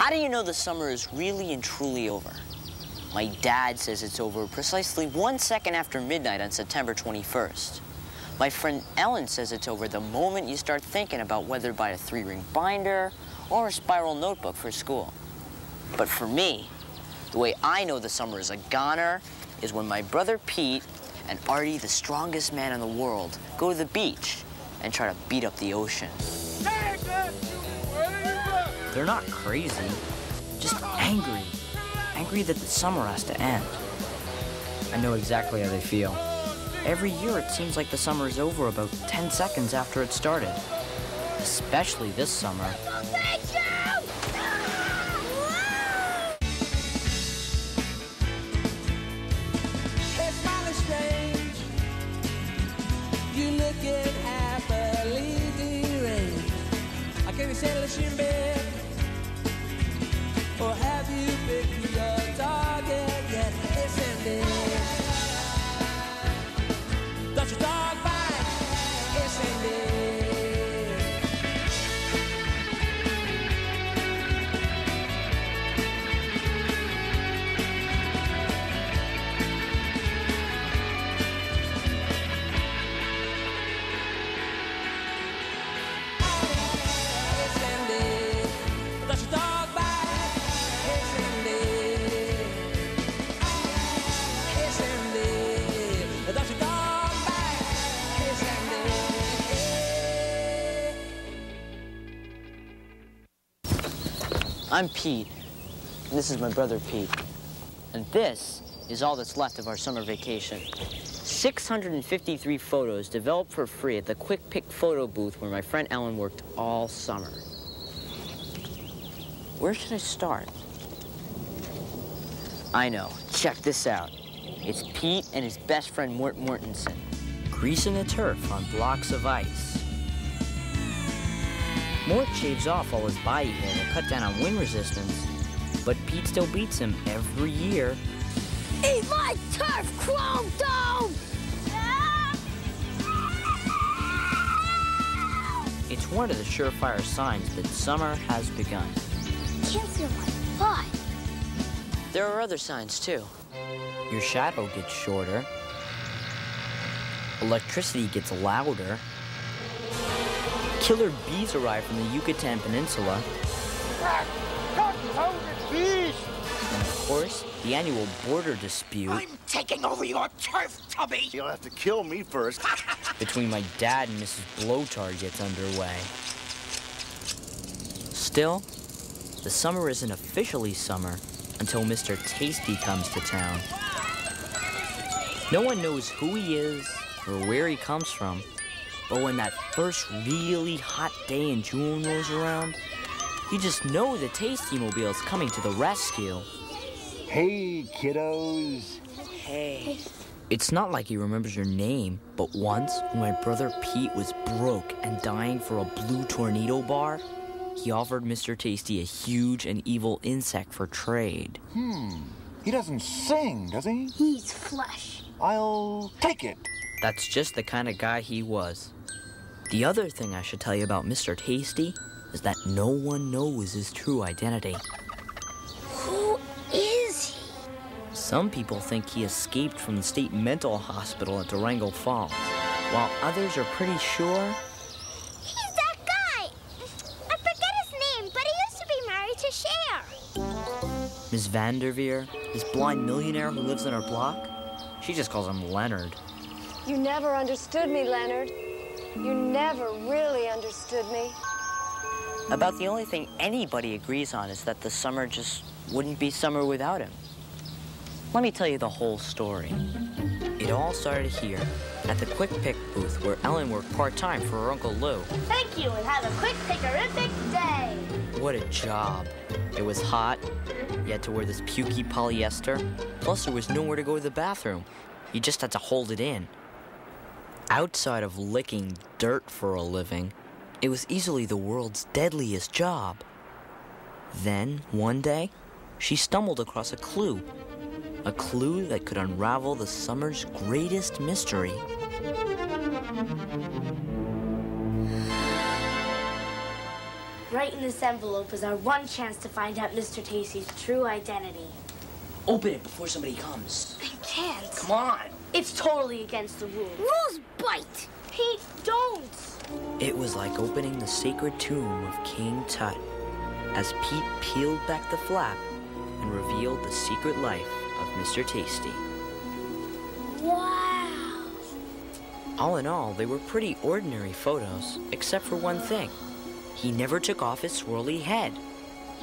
How do you know the summer is really and truly over? My dad says it's over precisely 1 second after midnight on September 21st. My friend Ellen says it's over the moment you start thinking about whether to buy a 3-ring binder or a spiral notebook for school. But for me, the way I know the summer is a goner is when my brother Pete and Artie, the strongest man in the world, go to the beach and try to beat up the ocean. They're not crazy, just angry. Angry that the summer has to end. I know exactly how they feel. Every year it seems like the summer is over about 10 seconds after it started. Especially this summer. You looking happily deranged. I can't settle in bed. Or have you picked your target yet? It's ended. Does your dog bite? It's ended. I'm Pete. This is my brother Pete. And this is all that's left of our summer vacation. 653 photos developed for free at the Quick Pick photo booth where my friend Ellen worked all summer. Where should I start? I know. Check this out. It's Pete and his best friend Mort Mortensen, greasing the turf on blocks of ice. Mort shaves off all his body hair to cut down on wind resistance, but Pete still beats him every year. Eat my turf, chrome dome! It's one of the surefire signs that summer has begun. Can't feel my butt. There are other signs, too. Your shadow gets shorter. Electricity gets louder. Killer bees arrive from the Yucatan Peninsula. And of course, the annual border dispute. I'm taking over your turf, Tubby! You'll have to kill me first. Between my dad and Mrs. Blowtard gets underway. Still, the summer isn't officially summer until Mr. Tasty comes to town. No one knows who he is or where he comes from. But when that first really hot day in June rolls around, you just know the Tasty Mobile's coming to the rescue. Hey, kiddos. Hey. It's not like he remembers your name, but once, when my brother Pete was broke and dying for a blue tornado bar, he offered Mr. Tasty a huge and evil insect for trade. He doesn't sing, does he? He's flesh. I'll take it. That's just the kind of guy he was. The other thing I should tell you about Mr. Tasty is that no one knows his true identity. Who is he? Some people think he escaped from the state mental hospital at Durango Falls, while others are pretty sure... He's that guy! I forget his name, but he used to be married to Cher. Miss Vanderveer, this blind millionaire who lives on our block, she just calls him Leonard. You never understood me, Leonard. You never really understood me. About the only thing anybody agrees on is that the summer just wouldn't be summer without him. Let me tell you the whole story. It all started here, at the Quick Pick booth where Ellen worked part-time for her Uncle Lou. Thank you, and have a quick pickerific day. What a job. It was hot. You had to wear this pukey polyester. Plus, there was nowhere to go to the bathroom. You just had to hold it in. Outside of licking dirt for a living, it was easily the world's deadliest job. Then, one day, she stumbled across a clue that could unravel the summer's greatest mystery. Right in this envelope is our one chance to find out Mr. Tasty's true identity. Open it before somebody comes. I can't. Come on. It's totally against the rules. Rules bite. Pete, don't! It was like opening the sacred tomb of King Tut as Pete peeled back the flap and revealed the secret life of Mr. Tasty. Wow. All in all, they were pretty ordinary photos, except for one thing. He never took off his swirly head.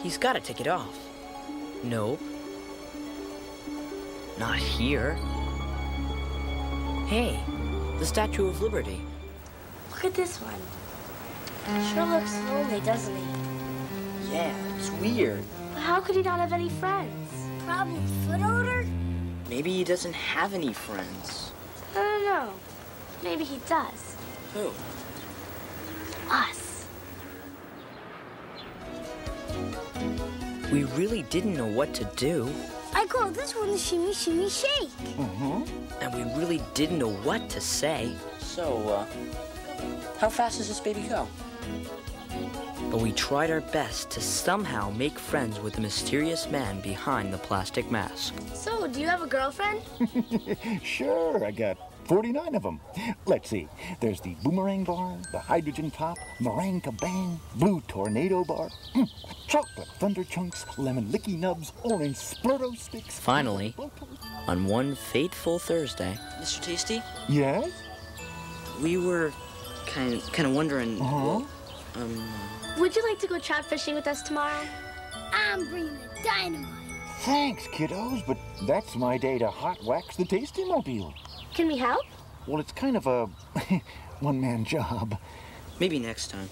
He's got to take it off. Nope. Not here. Hey, the Statue of Liberty. Look at this one. Sure looks lonely, doesn't he? Yeah, it's weird. But how could he not have any friends? Probably foot odor? Maybe he doesn't have any friends. I don't know. Maybe he does. Who? Us. We really didn't know what to do. I call this one the shimmy, shimmy, shake. And we really didn't know what to say. So, how fast does this baby go? But we tried our best to somehow make friends with the mysterious man behind the plastic mask. So, do you have a girlfriend? Sure, I got 49 of them. Let's see. There's the boomerang bar, the hydrogen pop, meringue kabang, blue tornado bar, chocolate thunder chunks, lemon licky nubs, orange splurto sticks. Finally, on one fateful Thursday, Mr. Tasty? Yes? We were kind of wondering. Would you like to go trout fishing with us tomorrow? I'm bringing the dynamite. Thanks, kiddos, but that's my day to hot wax the Tasty-mobile. Can we help? Well, it's kind of a one-man job. Maybe next time.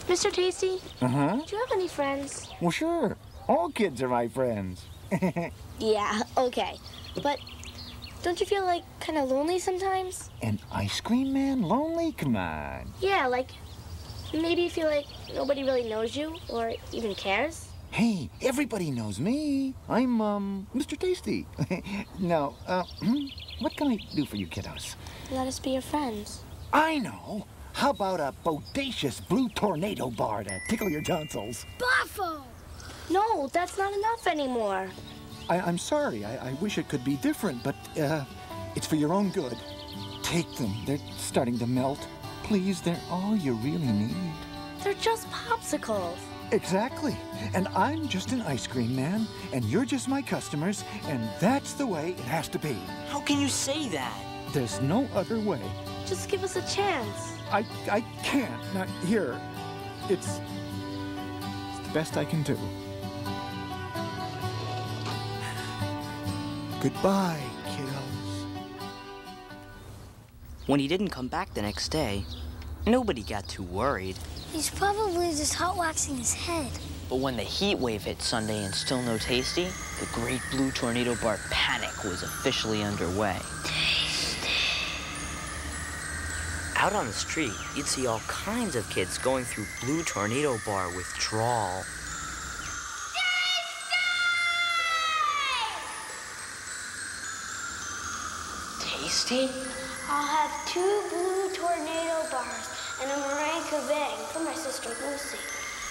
Mr. Tasty? Uh-huh. Do you have any friends? Well, sure. All kids are my friends. Yeah, okay. But don't you feel like kind of lonely sometimes? An ice cream man lonely? Come on. Yeah, like maybe you feel like nobody really knows you or even cares? Hey, everybody knows me. I'm, Mr. Tasty. Now, what can I do for you kiddos? Let us be your friends. I know. How about a bodacious blue tornado bar to tickle your tonsils? Boffo! No, that's not enough anymore. I'm sorry. I wish it could be different, but, it's for your own good. Take them. They're starting to melt. Please, they're all you really need. They're just popsicles. Exactly. And I'm just an ice cream man, and you're just my customers, and that's the way it has to be. How can you say that? There's no other way. Just give us a chance. I can't. Not here. It's the best I can do. Goodbye, kiddos. When he didn't come back the next day, nobody got too worried. He's probably just hot waxing his head. But when the heat wave hit Sunday and still no Tasty, the great blue tornado bar panic was officially underway. Out on the street, you'd see all kinds of kids going through blue tornado bar withdrawal. Tasty? I'll have 2 blue tornado bars and a meringue kabang for my sister Lucy.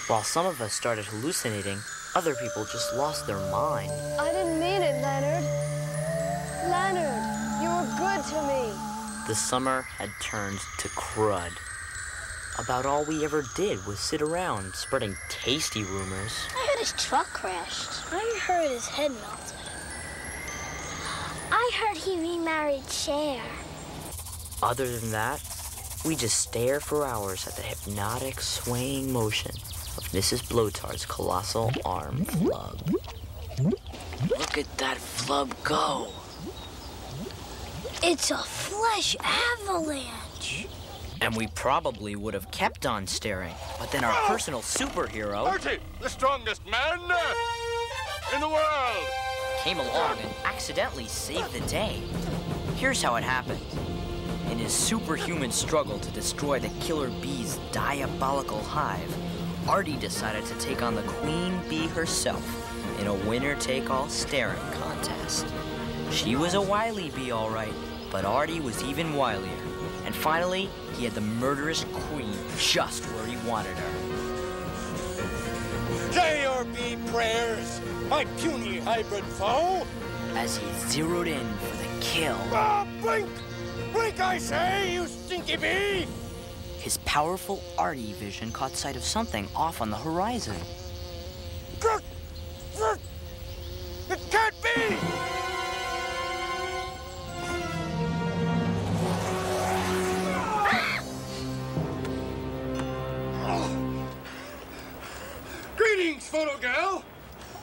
While some of us started hallucinating, other people just lost their mind. I didn't mean it, Leonard. Leonard, you were good to me. The summer had turned to crud. About all we ever did was sit around spreading Tasty rumors. I heard his truck crashed. I heard his head melted. I heard he remarried Cher. Other than that, we just stare for hours at the hypnotic, swaying motion of Mrs. Blowtar's colossal arm flub. Look at that flub go. It's a flesh avalanche. And we probably would have kept on staring, but then our personal superhero Archie, the strongest man in the world, came along and accidentally saved the day. Here's how it happened. In his superhuman struggle to destroy the killer bee's diabolical hive, Artie decided to take on the queen bee herself in a winner-take-all staring contest. She was a wily bee, all right, but Artie was even wilier. And finally, he had the murderous queen just where he wanted her. Say your bee prayers, my puny hybrid foe. As he zeroed in for the kill, Ah, blink! Blink, I say, you stinky bee! his powerful Artie vision caught sight of something off on the horizon. It can't be! Greetings, photo gal!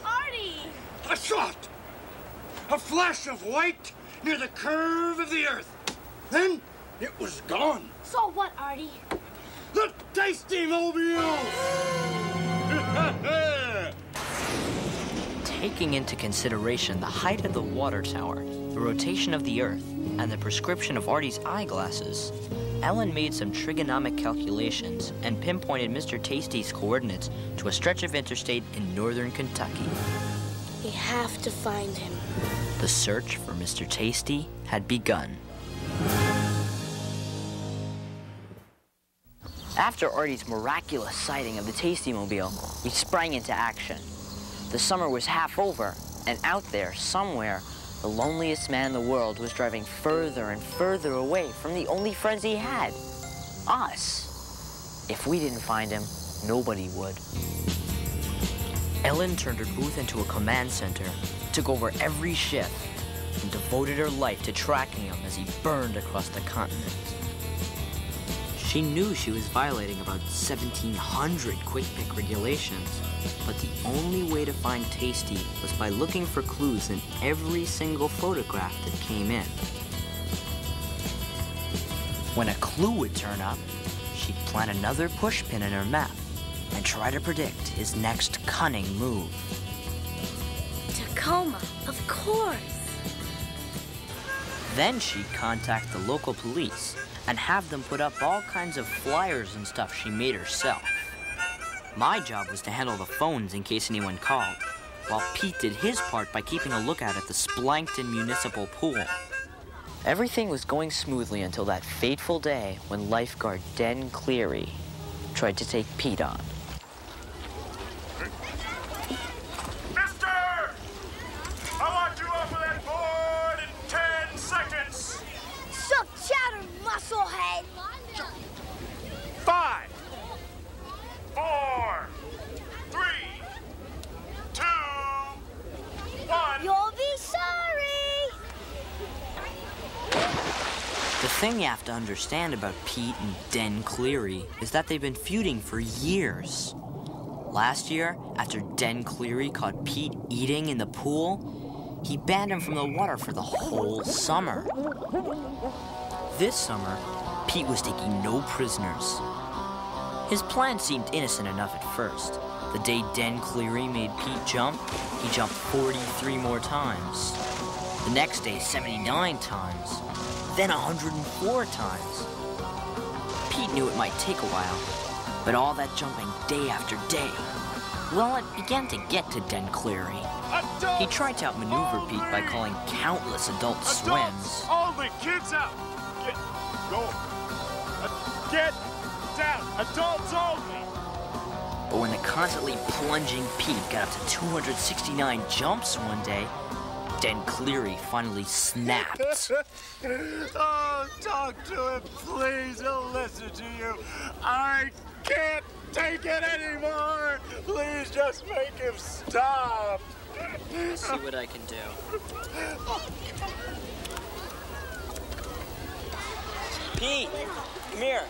Artie! A shot! A flash of white near the curve of the earth. Then it was gone. So what, Artie? The tasty mobile! Taking into consideration the height of the water tower, the rotation of the Earth, and the prescription of Artie's eyeglasses, Ellen made some trigonomic calculations and pinpointed Mr. Tasty's coordinates to a stretch of interstate in northern Kentucky. We have to find him. The search for Mr. Tasty had begun. After Artie's miraculous sighting of the Tasty-mobile, we sprang into action. The summer was half over, and out there, somewhere, the loneliest man in the world was driving further and further away from the only friends he had, us. If we didn't find him, nobody would. Ellen turned her booth into a command center, took over every shift, and devoted her life to tracking him as he burned across the continent. She knew she was violating about 1,700 quick-pick regulations, but the only way to find Tasty was by looking for clues in every single photograph that came in. When a clue would turn up, she'd plant another pushpin in her map and try to predict his next cunning move. Tacoma, of course. Then she'd contact the local police and have them put up all kinds of flyers and stuff she made herself. My job was to handle the phones in case anyone called, while Pete did his part by keeping a lookout at the Splankton Municipal Pool. Everything was going smoothly until that fateful day when lifeguard Den Cleary tried to take Pete on. Mister! I want you off of that board in 10 seconds. Suck chatter, musclehead! 5, 4, 3, 2, 1. You'll be sorry! The thing you have to understand about Pete and Den Cleary is that they've been feuding for years. Last year, after Den Cleary caught Pete eating in the pool, he banned him from the water for the whole summer. This summer, Pete was taking no prisoners. His plan seemed innocent enough at first. The day Den Cleary made Pete jump, he jumped 43 more times. The next day, 79 times. Then 104 times. Pete knew it might take a while, but all that jumping day after day, well, it began to get to Den Cleary. He tried to outmaneuver Pete by calling countless adult swims. Only, kids out. Get down, adults only. But when the constantly plunging Pete got up to 269 jumps one day, Den Cleary finally snapped. Oh, talk to him, please. He'll listen to you. I can't take it anymore. Please just make him stop. See what I can do. Pete, come here.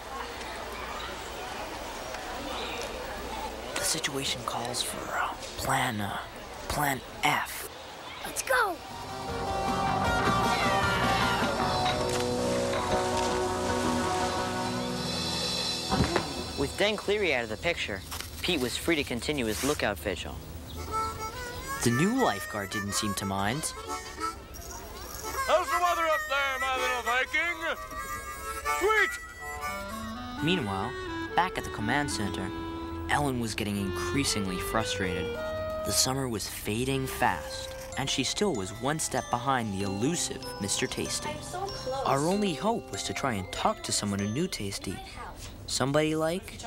The situation calls for Plan F. Let's go! With Den Cleary out of the picture, Pete was free to continue his lookout vigil. The new lifeguard didn't seem to mind. How's the weather up there, my little Viking? Sweet! Meanwhile, back at the command center, Ellen was getting increasingly frustrated. The summer was fading fast, and she still was one step behind the elusive Mr. Tasty. So close. Our only hope was to try and talk to someone who knew Tasty. Somebody like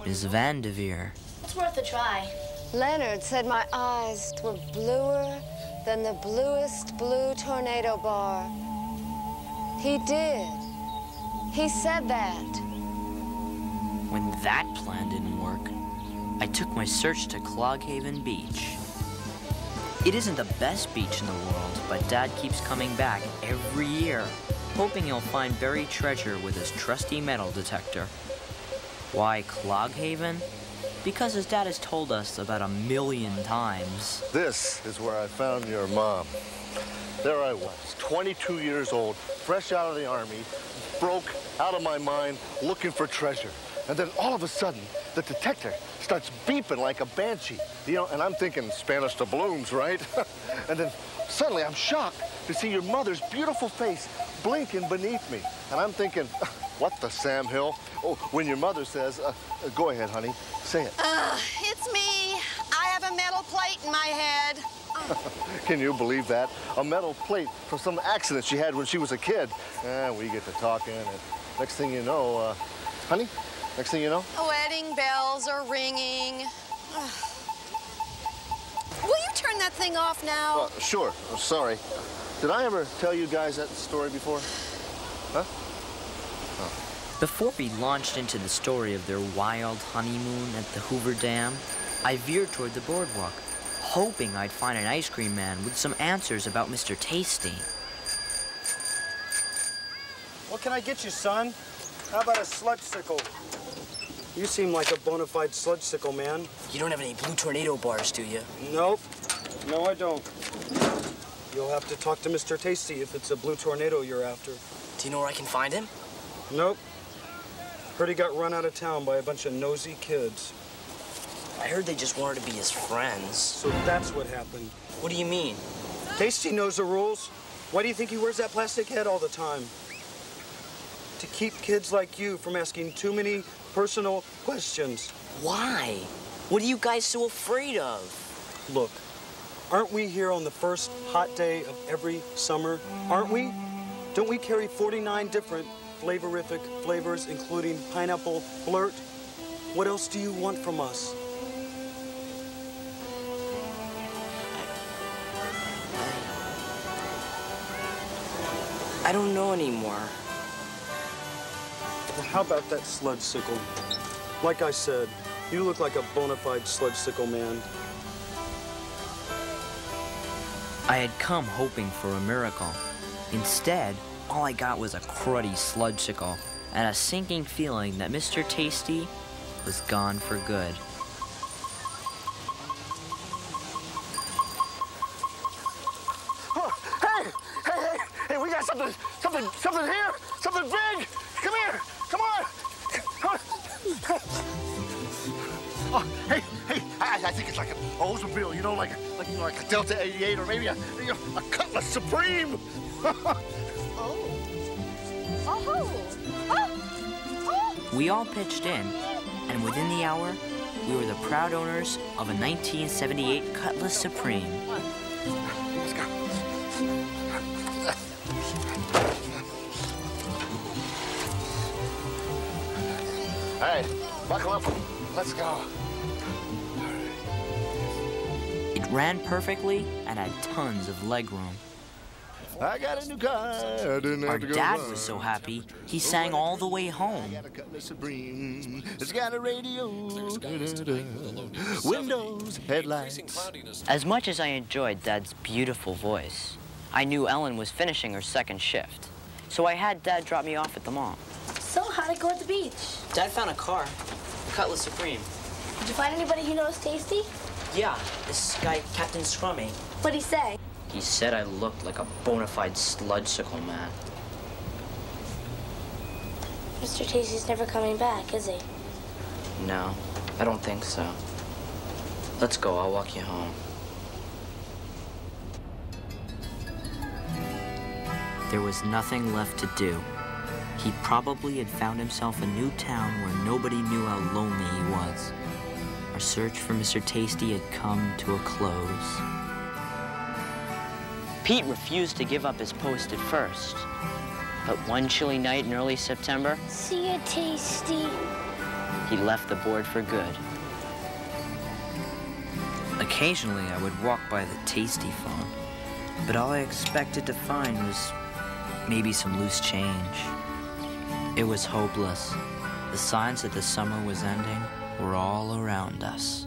Ms. Van de Veer. It's worth a try. Leonard said my eyes were bluer than the bluest blue tornado bar. He did. He said that. When that plan didn't work, I took my search to Cloghaven Beach. It isn't the best beach in the world, but Dad keeps coming back every year, hoping he'll find buried treasure with his trusty metal detector. Why Cloghaven? Because his dad has told us about 1,000,000 times. This is where I found your mom. There I was, 22 years old, fresh out of the army, broke, out of my mind, looking for treasure. And then all of a sudden, the detector starts beeping like a banshee. You know, and I'm thinking Spanish doubloons, right? And then suddenly I'm shocked to see your mother's beautiful face blinking beneath me. And I'm thinking, what the Sam Hill? Oh, when your mother says, go ahead, honey, say it. It's me. I have a metal plate in my head. Can you believe that? A metal plate from some accident she had when she was a kid. We get to talking, and next thing you know, honey, next thing you know? Wedding bells are ringing. Will you turn that thing off now? Sure. Sorry. Did I ever tell you guys that story before? Huh? Before we launched into the story of their wild honeymoon at the Hoover Dam, I veered toward the boardwalk, hoping I'd find an ice cream man with some answers about Mr. Tasty. What can I get you, son? How about a sludge-sickle? You seem like a bona fide sludge-sickle man. You don't have any blue tornado bars, do you? Nope. No, I don't. You'll have to talk to Mr. Tasty if it's a blue tornado you're after. Do you know where I can find him? Nope. Heard he got run out of town by a bunch of nosy kids. I heard they just wanted to be his friends. So that's what happened. What do you mean? Tasty knows the rules. Why do you think he wears that plastic head all the time? To keep kids like you from asking too many personal questions. Why? What are you guys so afraid of? Look, aren't we here on the first hot day of every summer? Aren't we? Don't we carry 49 different flavorific flavors, including pineapple flirt? What else do you want from us? I don't know anymore. Well, how about that sludge sickle? Like I said, you look like a bona fide sludge sickle man. I had come hoping for a miracle. Instead, all I got was a cruddy sludge-sickle and a sinking feeling that Mr. Tasty was gone for good. Oh, hey, we got something here, something big. Come here, come on. Oh, hey, I think it's like an Oldsmobile, you know, like a Delta 88 or maybe a Cutlass Supreme. We all pitched in, and within the hour, we were the proud owners of a 1978 Cutlass Supreme. Let's go. All right, buckle up. Let's go. It ran perfectly and had tons of legroom. I got a new car. I didn't have Our to go dad run. was so happy, he sang all the way home. I got a Cutlass Supreme. It's got a radio. Windows, headlights. As much as I enjoyed Dad's beautiful voice, I knew Ellen was finishing her second shift. So I had Dad drop me off at the mall. So how'd it go at the beach? Dad found a car, a Cutlass Supreme. Did you find anybody who knows Tasty? Yeah, this guy, Captain Scrummy. What'd he say? He said I looked like a bona fide sludge-sickle man. Mr. Tasty's never coming back, is he? No, I don't think so. Let's go, I'll walk you home. There was nothing left to do. He probably had found himself a new town where nobody knew how lonely he was. our search for Mr. Tasty had come to a close. Pete refused to give up his post at first, but one chilly night in early September, See you, Tasty. he left the board for good. Occasionally, I would walk by the Tasty phone, but all I expected to find was maybe some loose change. It was hopeless. The signs that the summer was ending were all around us.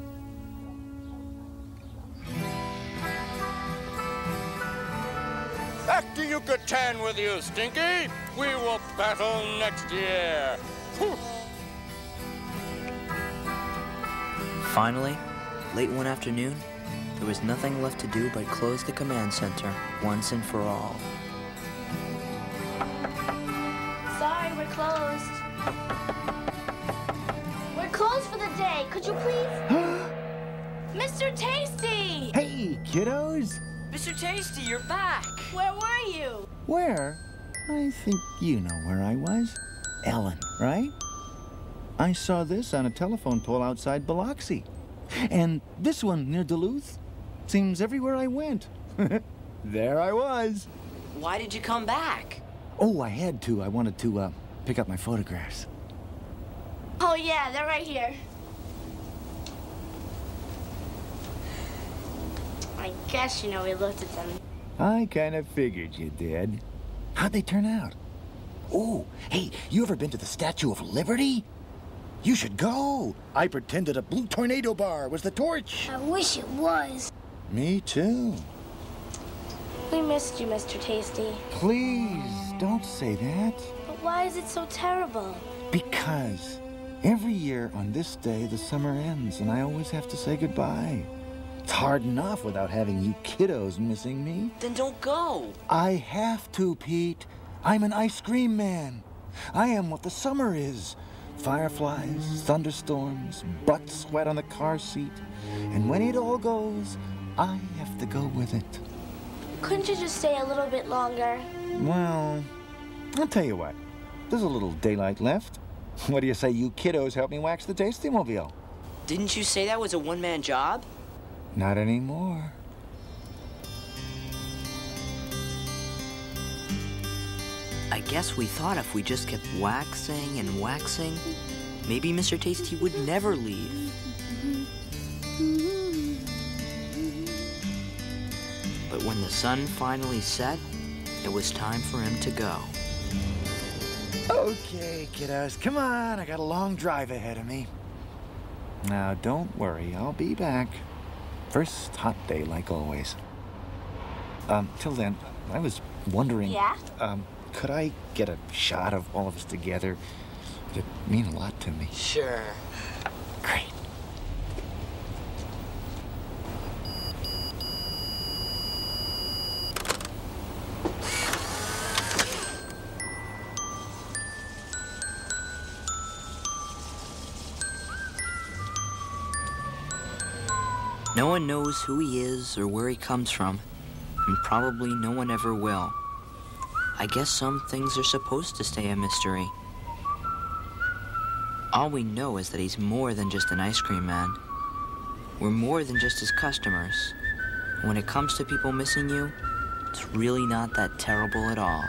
Back to Yucatan with you, Stinky. We will battle next year. Whew. Finally, late one afternoon, there was nothing left to do but close the command center once and for all. Sorry, we're closed. We're closed for the day. Could you please? Mr. Tasty! Hey, kiddos. Mr. Tasty, you're back! Where were you? Where? I think you know where I was. Ellen, right? I saw this on a telephone pole outside Biloxi. And this one near Duluth. Seems everywhere I went. There I was. Why did you come back? Oh, I had to. I wanted to pick up my photographs. Oh, yeah, they're right here. I guess you know we looked at them. I kind of figured you did. How'd they turn out? Oh, hey, you ever been to the Statue of Liberty? You should go. I pretended a blue tornado bar was the torch. I wish it was. Me too. We missed you, Mr. Tasty. Please, don't say that. But why is it so terrible? Because every year on this day, the summer ends, and I always have to say goodbye. It's hard enough without having you kiddos missing me. Then don't go. I have to, Pete. I'm an ice cream man. I am what the summer is. Fireflies, thunderstorms, butt sweat on the car seat. And when it all goes, I have to go with it. Couldn't you just stay a little bit longer? Well, I'll tell you what. There's a little daylight left. What do you say you kiddos help me wax the Tasty-mobile? Didn't you say that was a one-man job? Not anymore. I guess we thought if we just kept waxing and waxing, maybe Mr. Tasty would never leave. But when the sun finally set, it was time for him to go. Okay, kiddos, come on. I got a long drive ahead of me. Now, don't worry. I'll be back. First hot day, like always. Till then, I was wondering... Yeah? Could I get a shot of all of us together? It'd mean a lot to me. Sure. Great. No one knows who he is or where he comes from, and probably no one ever will. I guess some things are supposed to stay a mystery. All we know is that he's more than just an ice cream man. We're more than just his customers. When it comes to people missing you, it's really not that terrible at all.